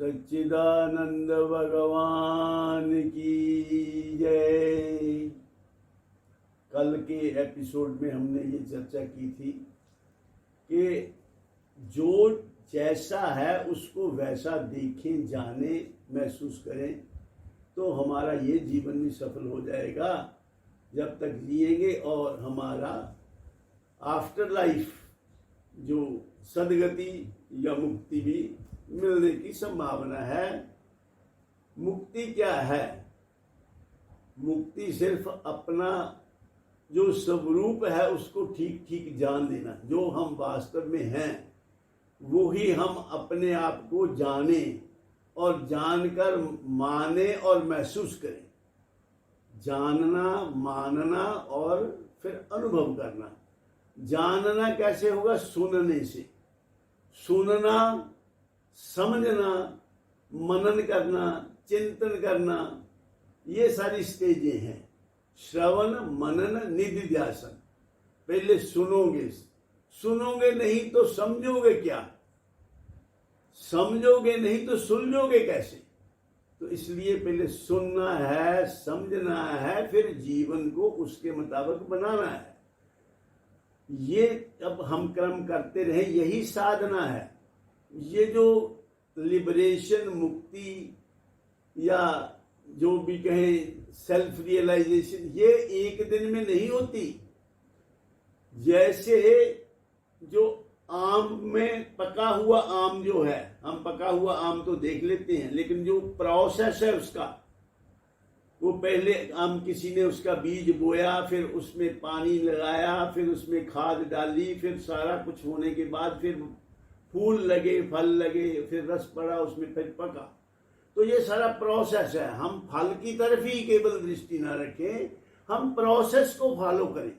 सच्चिदानंद भगवान की जय। कल के एपिसोड में हमने ये चर्चा की थी कि जो जैसा है उसको वैसा देखें, जाने, महसूस करें तो हमारा ये जीवन भी सफल हो जाएगा जब तक जिएंगे, और हमारा आफ्टर लाइफ जो सदगति या मुक्ति भी मिलने की संभावना है। मुक्ति क्या है? मुक्ति सिर्फ अपना जो स्वरूप है उसको ठीक ठीक जान लेना। जो हम वास्तव में हैं वो ही हम अपने आप को जाने और जानकर माने और महसूस करें। जानना, मानना और फिर अनुभव करना। जानना कैसे होगा? सुनने से। सुनना, समझना, मनन करना, चिंतन करना, ये सारी स्टेजें हैं। श्रवण, मनन, निधिध्यासन। पहले सुनोगे, सुनोगे नहीं तो समझोगे क्या? समझोगे नहीं तो सुलझोगे कैसे? तो इसलिए पहले सुनना है, समझना है, फिर जीवन को उसके मुताबिक बनाना है। ये अब हम क्रम करते रहे, यही साधना है। ये जो लिबरेशन, मुक्ति या जो भी कहें सेल्फ रियलाइजेशन, ये एक दिन में नहीं होती। जैसे जो आम में पका हुआ आम जो है, हम पका हुआ आम तो देख लेते हैं, लेकिन जो प्रोसेस है उसका, वो पहले आम किसी ने उसका बीज बोया, फिर उसमें पानी लगाया, फिर उसमें खाद डाली, फिर सारा कुछ होने के बाद फिर फूल लगे, फल लगे, फिर रस पड़ा, उसमें फिर पका। तो ये सारा प्रोसेस है। हम फल की तरफ ही केवल दृष्टि ना रखें, हम प्रोसेस को फॉलो करें।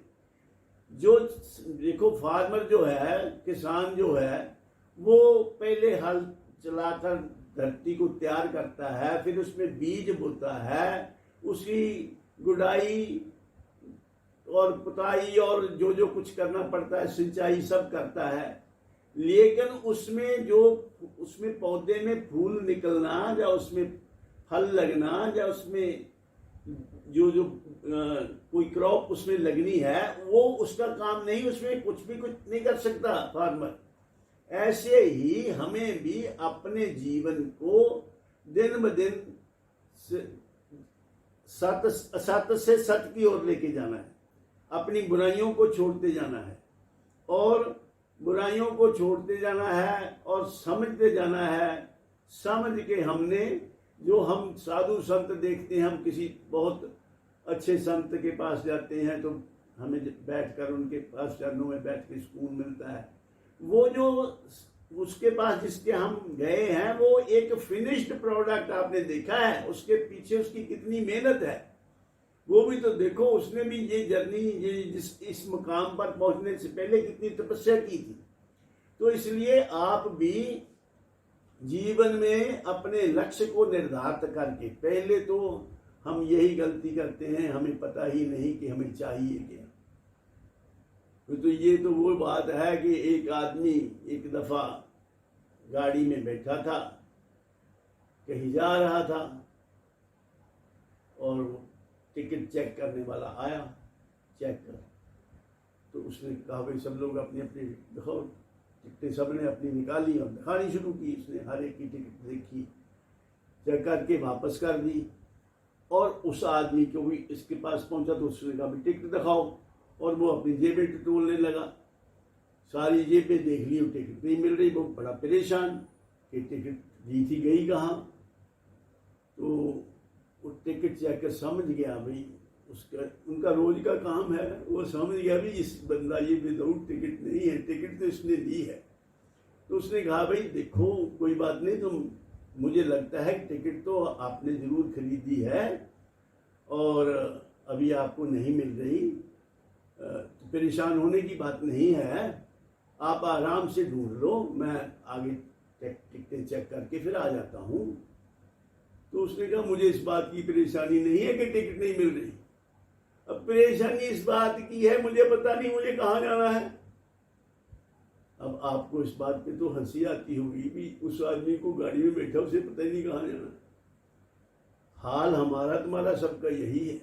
जो देखो, फार्मर जो है, किसान जो है, वो पहले हल चलाकर धरती को तैयार करता है, फिर उसमें बीज बोता है, उसकी गुड़ाई और पुताई और जो जो कुछ करना पड़ता है, सिंचाई सब करता है। लेकिन उसमें पौधे में फूल निकलना, या उसमें फल लगना, या उसमें जो कोई क्रॉप उसमें लगनी है, वो उसका काम नहीं। उसमें कुछ नहीं कर सकता फार्मर। ऐसे ही हमें भी अपने जीवन को दिन ब दिन सत से सत की ओर लेके जाना है। अपनी बुराइयों को छोड़ते जाना है, और बुराइयों को छोड़ते जाना है और समझते जाना है। समझ के हमने, जो हम साधु संत देखते हैं, हम किसी बहुत अच्छे संत के पास जाते हैं तो हमें बैठकर उनके पास चरणों में बैठ के सुकून मिलता है। वो जो उसके पास जिसके हम गए हैं, वो एक फिनिश्ड प्रोडक्ट आपने देखा है। उसके पीछे उसकी कितनी मेहनत है वो भी तो देखो। उसने भी ये जर्नी, इस मुकाम पर पहुंचने से पहले कितनी तपस्या की थी। तो इसलिए आप भी जीवन में अपने लक्ष्य को निर्धारित करके, पहले तो हम यही गलती करते हैं, हमें पता ही नहीं कि हमें चाहिए क्या। तो ये तो वो बात है कि एक आदमी एक दफा गाड़ी में बैठा था, कहीं जा रहा था, और टिकट चेक करने वाला आया, चेक कर। तो उसने कहा, भाई सब लोग अपनी अपनी दिखाओ। टिकटें सबने अपनी निकाली और दिखानी शुरू की। उसने हर एक की टिकट देखी, चेक करके वापस कर दी। और उस आदमी को भी इसके पास पहुंचा तो उसने कहा, भाई टिकट दिखाओ। और वो अपनी जेबें टटोलने लगा। सारी जेबें देख ली, टिकट नहीं मिल रही। वो बड़ा परेशान कि टिकट दी थी गई कहाँ। तो वो टिकट चेकर समझ गया, भाई उनका रोज का काम है। वो समझ गया भी इस बंदा ये विदाउट टिकट नहीं है, टिकट तो इसने दी है। तो उसने कहा, भाई देखो कोई बात नहीं, तुम, मुझे लगता है कि टिकट तो आपने जरूर खरीदी है और अभी आपको नहीं मिल रही। तो परेशान होने की बात नहीं है, आप आराम से ढूंढ लो, मैं आगे टिकटें चेक करके फिर आ जाता हूँ। तो उसने कहा, मुझे इस बात की परेशानी नहीं है कि टिकट नहीं मिल रही। अब परेशानी इस बात की है, मुझे पता नहीं मुझे कहाँ जाना है। अब आपको इस बात पे तो हंसी आती होगी भी उस आदमी को गाड़ी में बैठा उसे पता ही नहीं कहाँ जाना। हाल हमारा तुम्हारा सबका यही है।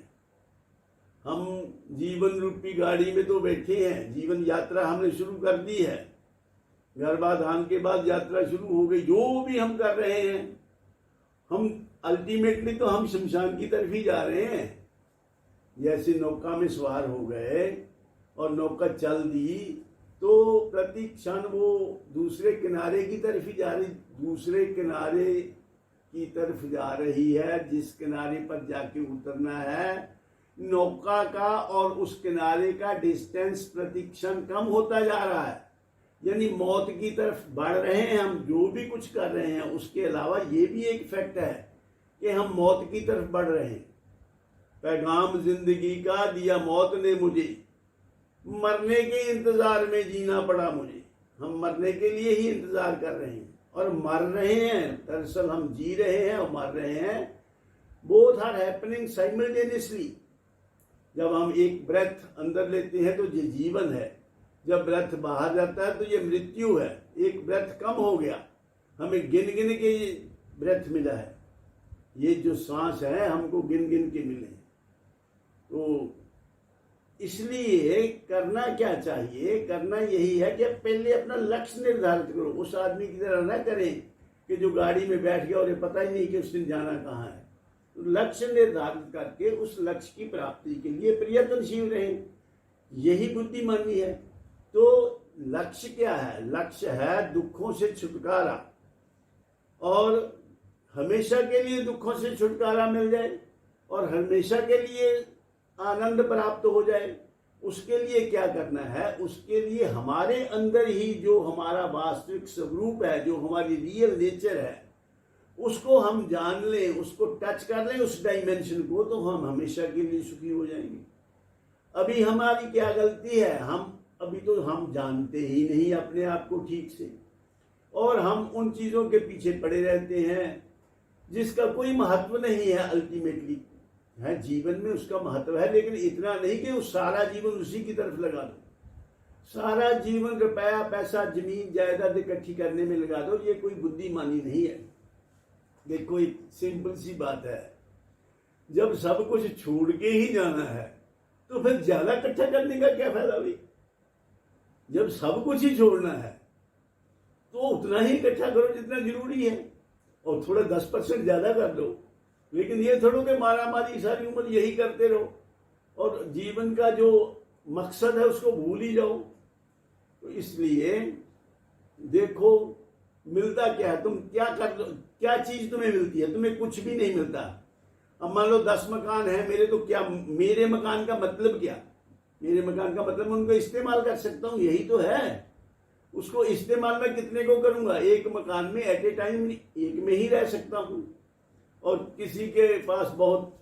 हम जीवन रूपी गाड़ी में तो बैठे हैं, जीवन यात्रा हमने शुरू कर दी है, गर्भाधान के बाद यात्रा शुरू हो गई। जो भी हम कर रहे हैं, हम अल्टीमेटली तो हम शमशान की तरफ ही जा रहे हैं। जैसे नौका में सवार हो गए और नौका चल दी तो प्रति क्षण वो दूसरे किनारे की तरफ ही जा रही, दूसरे किनारे की तरफ जा रही है। जिस किनारे पर जाके उतरना है, नौका का और उस किनारे का डिस्टेंस प्रति क्षण कम होता जा रहा है, यानी मौत की तरफ बढ़ रहे हैं हम। जो भी कुछ कर रहे हैं उसके अलावा ये भी एक फैक्ट है कि हम मौत की तरफ बढ़ रहे हैं। पैगाम जिंदगी का दिया मौत ने मुझे, मरने के इंतजार में जीना पड़ा मुझे। हम मरने के लिए ही इंतजार कर रहे हैं और मर रहे हैं। दरअसल हम जी रहे हैं और मर रहे हैं। Both are happening simultaneously. जब हम एक ब्रेथ अंदर लेते हैं तो ये जीवन है, जब ब्रेथ बाहर जाता है तो ये मृत्यु है। एक ब्रेथ कम हो गया, हमें गिन गिन के ये ब्रेथ मिला है। ये जो सांस है हमको गिन गिन के मिले। तो इसलिए करना क्या चाहिए? करना यही है कि पहले अपना लक्ष्य निर्धारित करो। उस आदमी की तरह न करें कि जो गाड़ी में बैठ गया और ये पता ही नहीं कि उसने जाना कहाँ है। तो लक्ष्य निर्धारित करके उस लक्ष्य की प्राप्ति के लिए प्रयत्नशील रहें, यही बुद्धिमानी है। तो लक्ष्य क्या है? लक्ष्य है दुखों से छुटकारा, और हमेशा के लिए दुखों से छुटकारा मिल जाए और हमेशा के लिए आनंद प्राप्त हो जाए। उसके लिए क्या करना है? उसके लिए हमारे अंदर ही जो हमारा वास्तविक स्वरूप है, जो हमारी रियल नेचर है, उसको हम जान लें, उसको टच कर लें, उस डायमेंशन को, तो हम हमेशा के लिए सुखी हो जाएंगे। अभी हमारी क्या गलती है? अभी तो हम जानते ही नहीं अपने आप को ठीक से, और हम उन चीजों के पीछे पड़े रहते हैं जिसका कोई महत्व नहीं है। अल्टीमेटली है जीवन में उसका महत्व है, लेकिन इतना नहीं कि उस सारा जीवन उसी की तरफ लगा दो। सारा जीवन रुपया पैसा जमीन जायदाद इकट्ठी करने में लगा दो, ये कोई बुद्धिमानी नहीं है। देखो एक सिंपल सी बात है, जब सब कुछ छोड़ के ही जाना है तो फिर ज्यादा इकट्ठा करने का क्या फायदा भाई? जब सब कुछ ही छोड़ना है तो उतना ही इकट्ठा करो जितना जरूरी है, और थोड़ा 10% ज्यादा कर दो। लेकिन ये थोड़ा कि मारा मारी सारी उम्र यही करते रहो और जीवन का जो मकसद है उसको भूल ही जाओ। तो इसलिए देखो मिलता क्या है, तुम क्या कर लो, क्या चीज तुम्हें मिलती है? तुम्हें कुछ भी नहीं मिलता। अब मान लो 10 मकान है मेरे, तो क्या मेरे मकान का मतलब क्या? मेरे मकान का मतलब उनको इस्तेमाल कर सकता हूँ, यही तो है। उसको इस्तेमाल मैं कितने को करूंगा? एक मकान में एट ए टाइम एक में ही रह सकता हूँ। और किसी के पास बहुत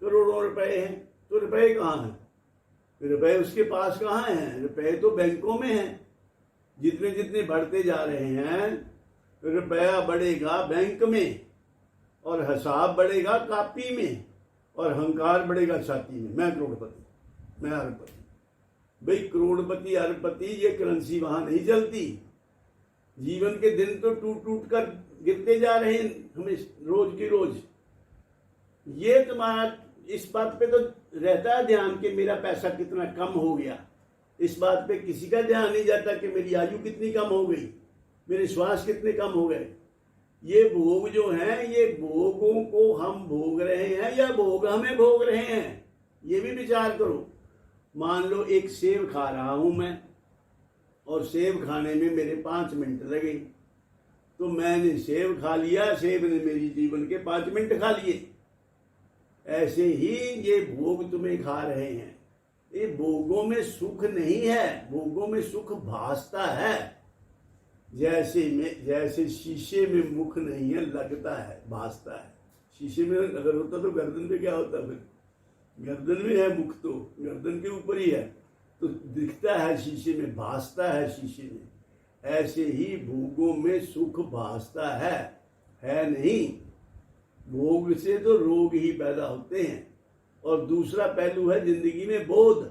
करोड़ों रुपए हैं, तो रुपए कहाँ हैं? रुपए उसके पास कहाँ हैं? रुपए तो बैंकों में हैं। जितने जितने बढ़ते जा रहे हैं, रुपया बढ़ेगा बैंक में और हिसाब बढ़ेगा कापी में और अहंकार बढ़ेगा छाती में। मैं करोड़पति, मैं अरबपति। भाई करोड़पति अरबपति ये करेंसी वहां नहीं चलती। जीवन के दिन तो टूट टूट कर गिरते जा रहे हैं हमें रोज की रोज। ये तुम्हारा इस बात पे तो रहता है ध्यान कि मेरा पैसा कितना कम हो गया। इस बात पे किसी का ध्यान नहीं जाता कि मेरी आयु कितनी कम हो गई, मेरे श्वास कितने कम हो गए। ये भोग जो हैं, ये भोगों को हम भोग रहे हैं या भोग हमें भोग रहे हैं, ये भी विचार करो। मान लो एक सेब खा रहा हूं मैं, और सेब खाने में मेरे 5 मिनट लगे, तो मैंने सेब खा लिया, सेब ने मेरी जीवन के 5 मिनट खा लिए। ऐसे ही ये भोग तुम्हें खा रहे हैं। ये भोगों में सुख नहीं है, भोगों में सुख भासता है। जैसे शीशे में मुख नहीं है, लगता है, भासता है। शीशे में अगर होता तो गर्दन पे क्या होता? फिर गर्दन में है मुख, तो गर्दन के ऊपर ही है, तो दिखता है शीशे में, भासता है शीशे में। ऐसे ही भोगों में सुख भासता है नहीं। भोग से तो रोग ही पैदा होते हैं। और दूसरा पहलू है जिंदगी में बोध।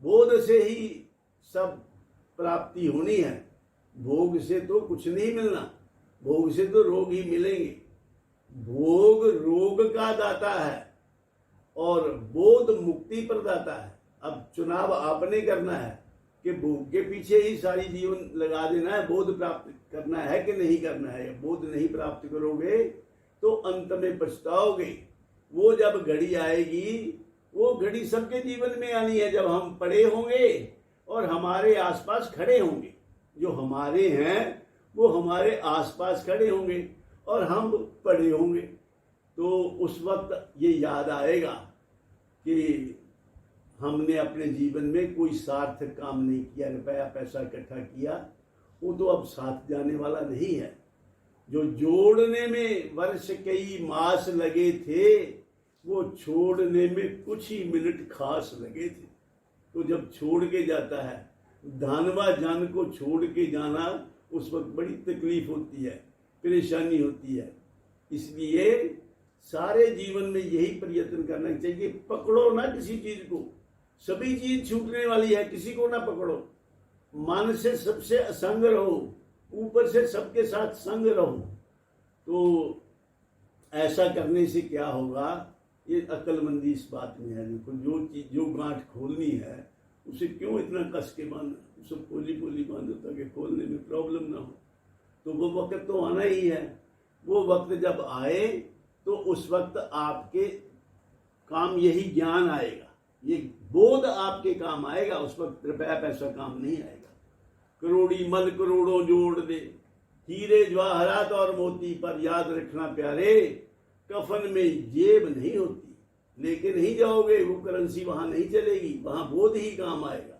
बोध से ही सब प्राप्ति होनी है। भोग से तो कुछ नहीं मिलना, भोग से तो रोग ही मिलेंगे। भोग रोग का दाता है और बोध मुक्ति प्रदाता है। अब चुनाव आपने करना है कि भोग के पीछे ही सारी जीवन लगा देना है, बोध प्राप्त करना है कि नहीं करना है। बोध नहीं प्राप्त करोगे तो अंत में पछताओगे। वो जब घड़ी आएगी, वो घड़ी सबके जीवन में आनी है जब हम पड़े होंगे और हमारे आसपास खड़े होंगे। जो हमारे हैं वो हमारे आसपास खड़े होंगे और हम पड़े होंगे। तो उस वक्त ये याद आएगा कि हमने अपने जीवन में कोई सार्थक काम नहीं किया, रुपया पैसा इकट्ठा किया, वो तो अब साथ जाने वाला नहीं है। जो जोड़ने में वर्ष कई मास लगे थे, वो छोड़ने में कुछ ही मिनट खास लगे थे। तो जब छोड़ के जाता है, धानवा जान को छोड़ के जाना, उस वक्त बड़ी तकलीफ होती है, परेशानी होती है। इसलिए सारे जीवन में यही प्रयत्न करना चाहिए, पकड़ो ना किसी चीज को। सभी चीज छूटने वाली है, किसी को ना पकड़ो। मन से सबसे असंग रहो, ऊपर से सबके साथ संग रहो। तो ऐसा करने से क्या होगा, ये अक्लमंदी इस बात में है। देखो, जो चीज जो गांठ खोलनी है उसे क्यों इतना कस के बांधना, उसे पोली पोली बांधो ताकि खोलने में प्रॉब्लम ना हो। तो वो वक्त तो आना ही है। वो वक्त जब आए तो उस वक्त आपके काम यही ज्ञान आएगा, ये बोध आपके काम आएगा। उस वक्त रुपया पैसा काम नहीं आएगा। करोड़ी मल करोड़ों जोड़ दे, हीरे जवाहरात और मोती, पर याद रखना प्यारे, कफन में जेब नहीं होती। लेके नहीं जाओगे, वो करेंसी वहां नहीं चलेगी, वहां बोध ही काम आएगा।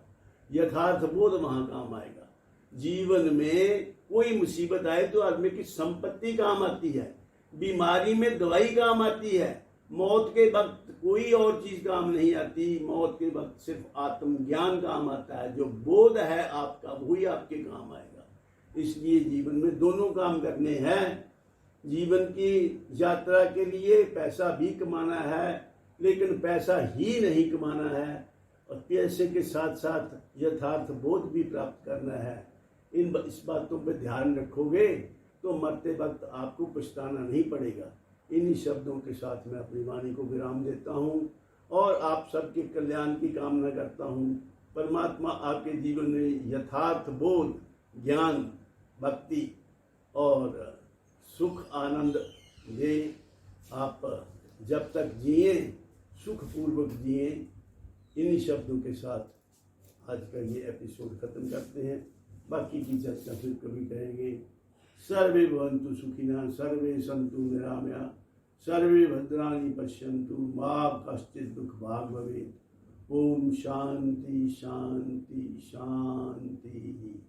यथार्थ बोध वहां काम आएगा। जीवन में कोई मुसीबत आए तो आदमी की संपत्ति काम आती है, बीमारी में दवाई काम आती है, मौत के वक्त कोई और चीज काम नहीं आती। मौत के वक्त सिर्फ आत्मज्ञान काम आता है। जो बोध है आपका, वही आपके काम आएगा। इसलिए जीवन में दोनों काम करने हैं। जीवन की यात्रा के लिए पैसा भी कमाना है, लेकिन पैसा ही नहीं कमाना है, और पैसे के साथ साथ यथार्थ बोध भी प्राप्त करना है। इस बातों पर ध्यान रखोगे तो मरते वक्त आपको पछताना नहीं पड़ेगा। इन्हीं शब्दों के साथ मैं अपनी वाणी को विराम देता हूँ और आप सबके कल्याण की कामना करता हूँ। परमात्मा आपके जीवन में यथार्थ बोध, ज्ञान, भक्ति और सुख आनंद दे। आप जब तक जिए सुखपूर्वक जिए। इन्हीं शब्दों के साथ आज का ये एपिसोड खत्म करते हैं। बाकी की चर्चा फिर कभी करेंगे। सर्वे भवन्तु सुखिनः, सर्वे सन्तु निरामया, सर्वे भद्राणि पश्यन्तु, मा कश्चित् दुःखभाग् भवेत्। ओम शांति शांति शांति।